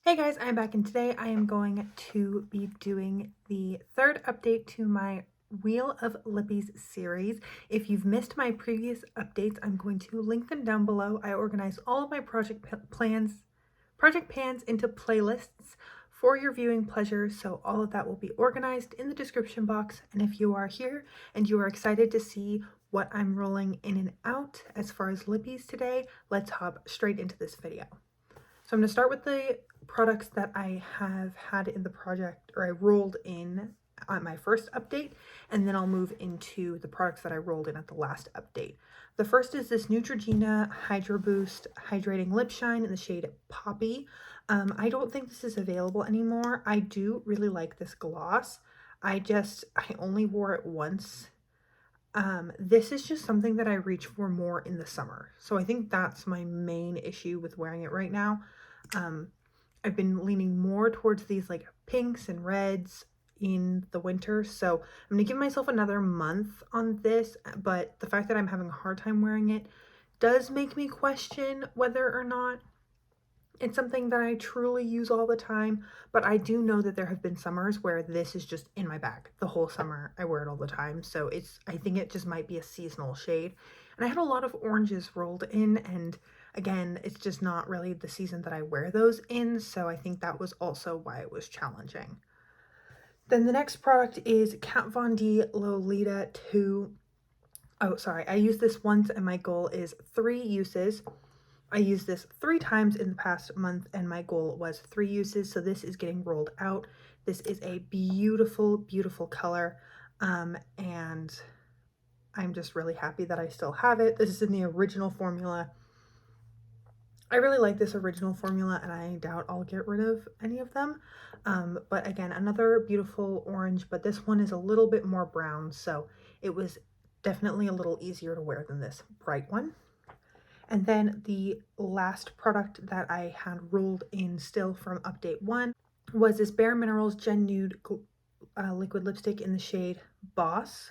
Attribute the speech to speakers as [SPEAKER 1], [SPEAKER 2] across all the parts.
[SPEAKER 1] Hey guys, I'm back and today I am going to be doing the third update to my Wheel of Lippies series. If you've missed my previous updates, I'm going to link them down below. I organize all of my project pans into playlists for your viewing pleasure, so all of that will be organized in the description box. And if you are here and you are excited to see what I'm rolling in and out as far as Lippies today, let's hop straight into this video. So I'm going to start with the products that I have had in the project, or I rolled in on my first update, and then I'll move into the products that I rolled in at the last update. The first is this Neutrogena Hydro Boost Hydrating Lip Shine in the shade Poppy. I don't think this is available anymore. I do really like this gloss. I only wore it once. This is just something that I reach for more in the summer. So I think that's my main issue with wearing it right now. I've been leaning more towards these like pinks and reds in the winter. So I'm going to give myself another month on this, but the fact that I'm having a hard time wearing it does make me question whether or not it's something that I truly use all the time. But I do know that there have been summers where this is just in my bag the whole summer. I wear it all the time. So I think it just might be a seasonal shade. And I had a lot of oranges rolled in, and again, it's just not really the season that I wear those in. So I think that was also why it was challenging. Then the next product is Kat Von D Lolita 2. Oh, sorry. I used this once and my goal is 3 uses. I used this 3 times in the past month and my goal was 3 uses. So this is getting rolled out. This is a beautiful, beautiful color. And I'm just really happy that I still have it. This is in the original formula. I really like this original formula and I doubt I'll get rid of any of them. But again, another beautiful orange, but this one is a little bit more brown. So it was definitely a little easier to wear than this bright one. And then the last product that I had rolled in still from update 1 was this Bare Minerals Gen Nude liquid lipstick in the shade Boss.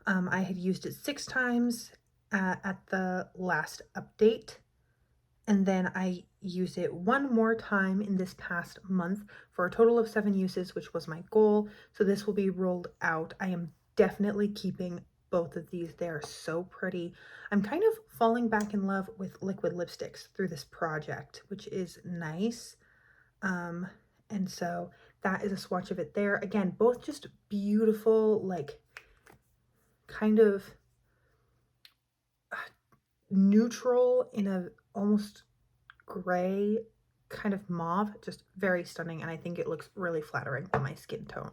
[SPEAKER 1] I had used it 6 times at the last update, and then I used it 1 more time in this past month for a total of 7 uses, which was my goal. So this will be rolled out. I am definitely keeping both of these. They are so pretty. I'm kind of falling back in love with liquid lipsticks through this project, which is nice. And so that is a swatch of it there. Again, both just beautiful, like kind of neutral in a almost gray kind of mauve, just very stunning. And I think it looks really flattering on my skin tone.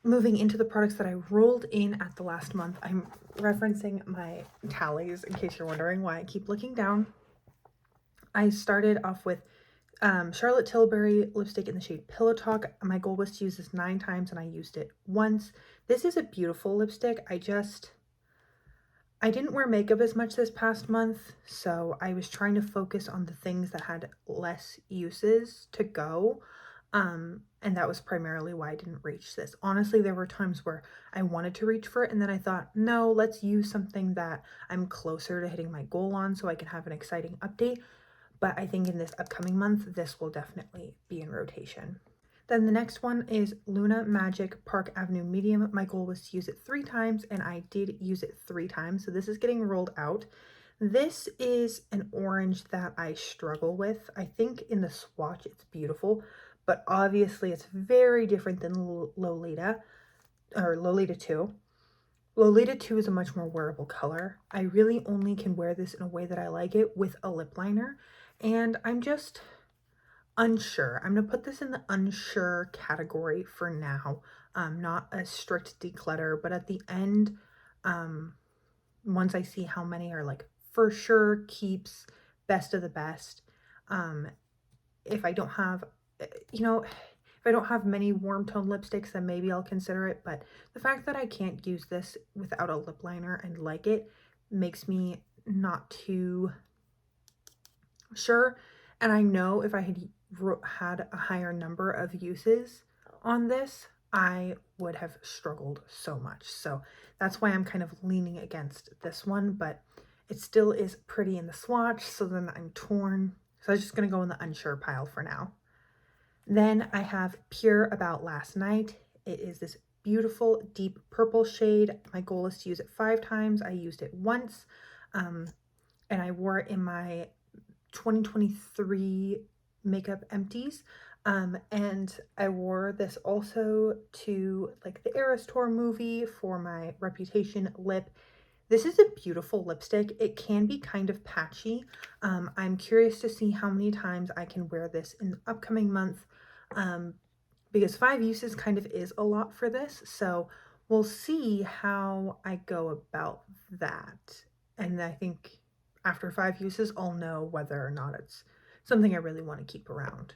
[SPEAKER 1] Moving into the products that I rolled in at the last month, I'm referencing my tallies in case you're wondering why I keep looking down. I started off with Charlotte Tilbury lipstick in the shade Pillow Talk. My goal was to use this 9 times and I used it once. This is a beautiful lipstick. I didn't wear makeup as much this past month, so I was trying to focus on the things that had less uses to go. And that was primarily why I didn't reach this. Honestly, there were times where I wanted to reach for it and then I thought, no, let's use something that I'm closer to hitting my goal on so I can have an exciting update. But I think in this upcoming month, this will definitely be in rotation. Then the next one is Luna Magic Park Avenue Medium. My goal was to use it 3 times and I did use it 3 times. So this is getting rolled out. This is an orange that I struggle with. I think in the swatch it's beautiful, but obviously it's very different than Lolita or Lolita 2. Lolita 2 is a much more wearable color. I really only can wear this in a way that I like it with a lip liner, and I'm just unsure. I'm going to put this in the unsure category for now. Not a strict declutter, but at the end, once I see how many are like for sure keeps, best of the best, if I don't have, if I don't have many warm tone lipsticks, then maybe I'll consider it. But the fact that I can't use this without a lip liner and like it makes me not too sure. And I know if I had a higher number of uses on this, I would have struggled so much. So that's why I'm kind of leaning against this one, but it still is pretty in the swatch. So then I'm torn. So I'm just going to go in the unsure pile for now. Then I have Pure About Last Night. It is this beautiful deep purple shade. My goal is to use it 5 times. I used it once, and I wore it in my 2023 makeup empties. And I wore this also to like the Eras Tour movie for my Reputation lip. This is a beautiful lipstick. It can be kind of patchy. I'm curious to see how many times I can wear this in the upcoming month, because 5 uses kind of is a lot for this. So we'll see how I go about that. And I think after 5 uses, I'll know whether or not it's something I really want to keep around.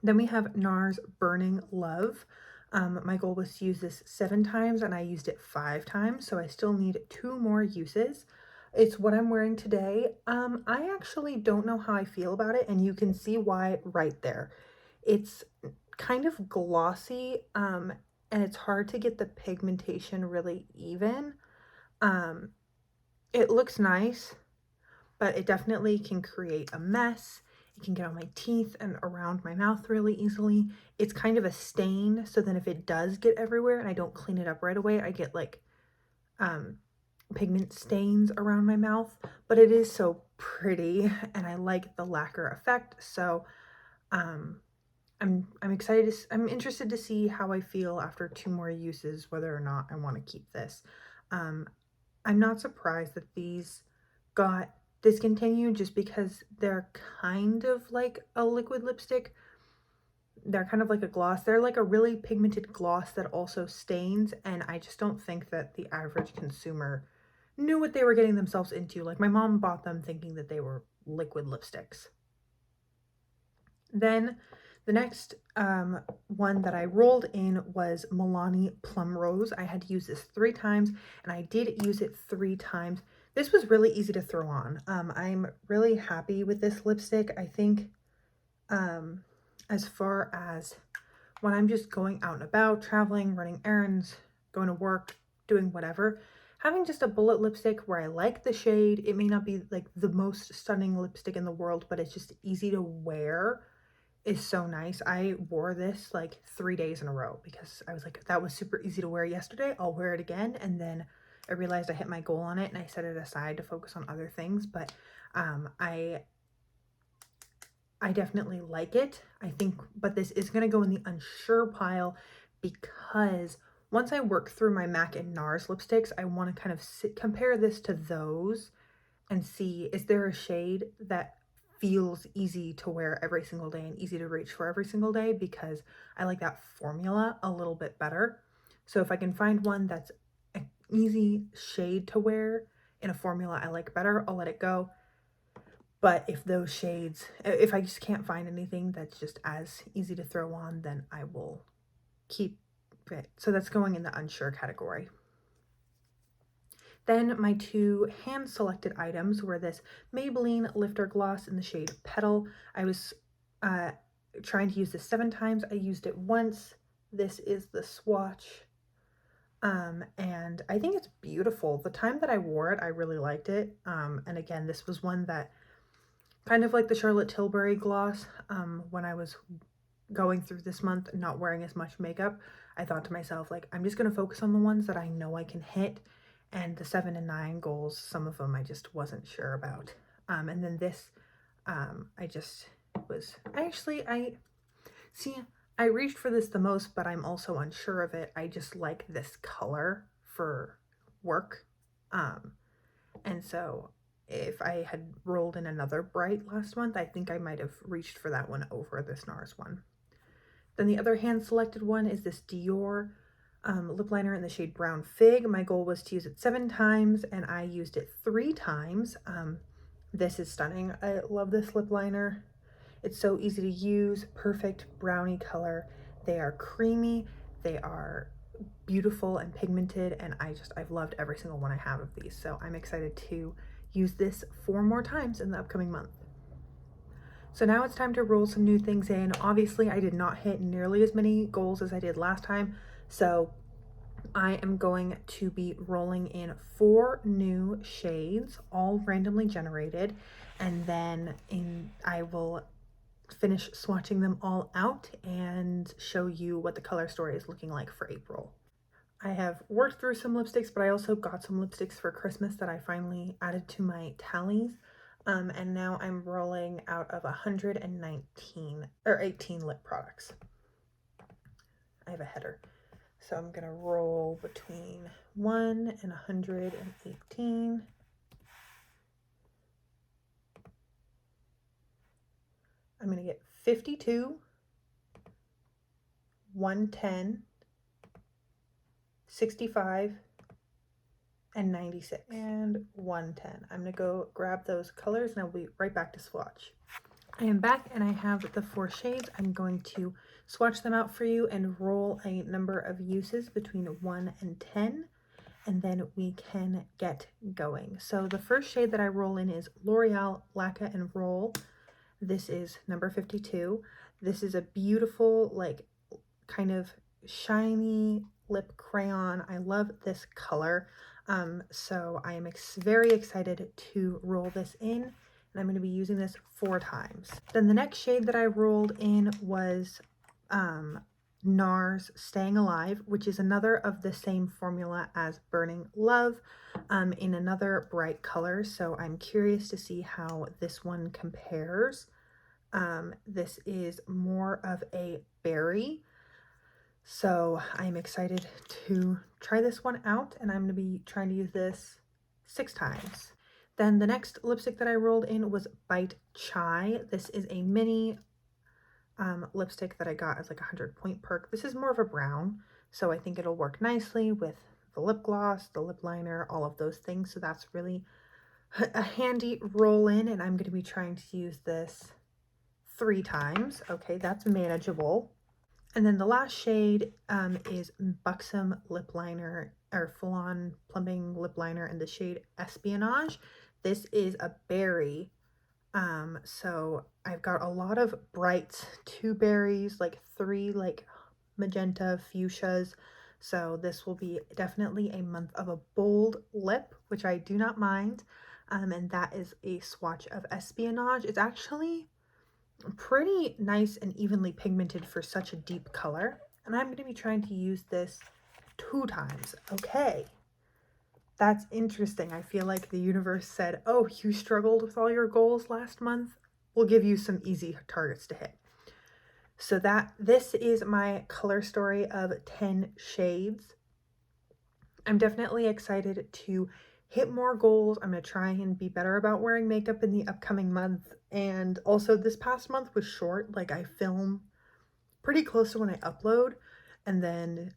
[SPEAKER 1] Then we have NARS Burning Love. My goal was to use this 7 times and I used it 5 times, so I still need 2 more uses. It's what I'm wearing today. I actually don't know how I feel about it, and you can see why right there. It's kind of glossy, and it's hard to get the pigmentation really even. It looks nice, but it definitely can create a mess. It can get on my teeth and around my mouth really easily. It's kind of a stain, so then if it does get everywhere and I don't clean it up right away, I get like pigment stains around my mouth. But it is so pretty and I like the lacquer effect, so I'm excited I'm interested to see how I feel after 2 more uses, whether or not I want to keep this. I'm not surprised that these got discontinued just because they're kind of like a liquid lipstick. They're kind of like a gloss. They're like a really pigmented gloss that also stains, and I just don't think that the average consumer knew what they were getting themselves into. Like, my mom bought them thinking that they were liquid lipsticks. Then the next one that I rolled in was Milani Plum Rose. I had to use this 3 times, and I did use it 3 times. This was really easy to throw on. I'm really happy with this lipstick. I think as far as when I'm just going out and about, traveling, running errands, going to work, doing whatever, having just a bullet lipstick where I like the shade, it may not be like the most stunning lipstick in the world, but it's just easy to wear, is so nice. I wore this like 3 days in a row because I was like, that was super easy to wear yesterday. I'll wear it again. And then I realized I hit my goal on it and I set it aside to focus on other things. But I definitely like it. I think, but this is going to go in the unsure pile because once I work through my MAC and NARS lipsticks, I want to kind of compare this to those and see, is there a shade that feels easy to wear every single day and easy to reach for every single day, because I like that formula a little bit better. So if I can find one that's an easy shade to wear in a formula I like better, I'll let it go. But if those shades, if I just can't find anything that's just as easy to throw on, then I will keep it. So that's going in the unsure category. Then my 2 hand-selected items were this Maybelline Lifter Gloss in the shade Petal. I was trying to use this 7 times. I used it once. This is the swatch. And I think it's beautiful. The time that I wore it, I really liked it. And again, this was one that, kind of like the Charlotte Tilbury gloss, when I was going through this month and not wearing as much makeup, I thought to myself, like, I'm just going to focus on the ones that I know I can hit. And the 7 and 9 goals, some of them I just wasn't sure about. And then this, I just was, I reached for this the most, but I'm also unsure of it. I just like this color for work. And so if I had rolled in another bright last month, I think I might have reached for that one over this NARS one. Then the other hand selected one is this Dior lip liner in the shade Brown Fig. My goal was to use it 7 times and I used it 3 times. This is stunning. I love this lip liner. It's so easy to use, perfect brownie color. They are creamy, they are beautiful and pigmented, and I've loved every single one I have of these. So I'm excited to use this 4 more times in the upcoming month. So now it's time to roll some new things in. Obviously, I did not hit nearly as many goals as I did last time, so I am going to be rolling in 4 new shades, all randomly generated, and then I will finish swatching them all out and show you what the color story is looking like for April. I have worked through some lipsticks, but I also got some lipsticks for Christmas that I finally added to my tallies. And now I'm rolling out of 119 or 18 lip products. I have a header. So I'm gonna roll between 1 and 118. I'm gonna get 52, 110, 65, and 96, and 110. I'm gonna go grab those colors and I'll be right back to swatch. I am back and I have the 4 shades. I'm going to swatch them out for you and roll a number of uses between 1 and 10, and then we can get going. So the first shade that I roll in is L'Oreal Lacquer and Roll. This is number 52. This is a beautiful, like, kind of shiny lip crayon. I love this color. So I am very excited to roll this in, and I'm going to be using this 4 times. Then the next shade that I rolled in was NARS Staying Alive, which is another of the same formula as Burning Love, in another bright color. So I'm curious to see how this one compares. This is more of a berry. So I'm excited to try this one out, and I'm going to be trying to use this 6 times. Then the next lipstick that I rolled in was Bite Chai. This is a mini lipstick that I got as like a 100-point perk. This is more of a brown, so I think it'll work nicely with the lip gloss, the lip liner, all of those things. So that's really a handy roll in, and I'm going to be trying to use this 3 times. Okay, that's manageable. And then the last shade is Buxom Lip Liner, or Full On Plumping Lip Liner in the shade Espionage. This is a berry. So I've got a lot of brights, 2 berries, like 3 like magenta fuchsias. So this will be definitely a month of a bold lip, which I do not mind. And that is a swatch of Espionage. It's actually pretty nice and evenly pigmented for such a deep color, and I'm going to be trying to use this 2 times. Okay, that's interesting. I feel like the universe said, oh, you struggled with all your goals last month, we'll give you some easy targets to hit. So this is my color story of 10 shades. I'm definitely excited to hit more goals. I'm going to try and be better about wearing makeup in the upcoming month. And also this past month was short. Like, I film pretty close to when I upload, and then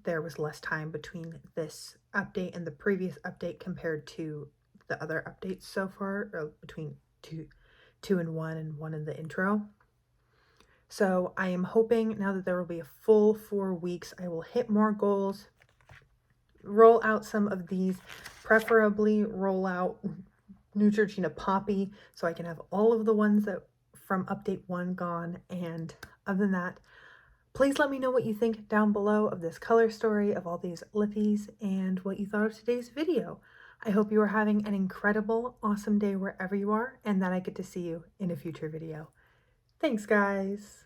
[SPEAKER 1] there was less time between this update and the previous update compared to the other updates so far, or between two and one in the intro. So I am hoping now that there will be a full 4 weeks, I will hit more goals, roll out some of these, preferably roll out Neutrogena Poppy so I can have all of the ones that from update 1 gone. And other than that, please let me know what you think down below of this color story, of all these lippies, and what you thought of today's video. I hope you are having an incredible, awesome day wherever you are, and that I get to see you in a future video. Thanks, guys.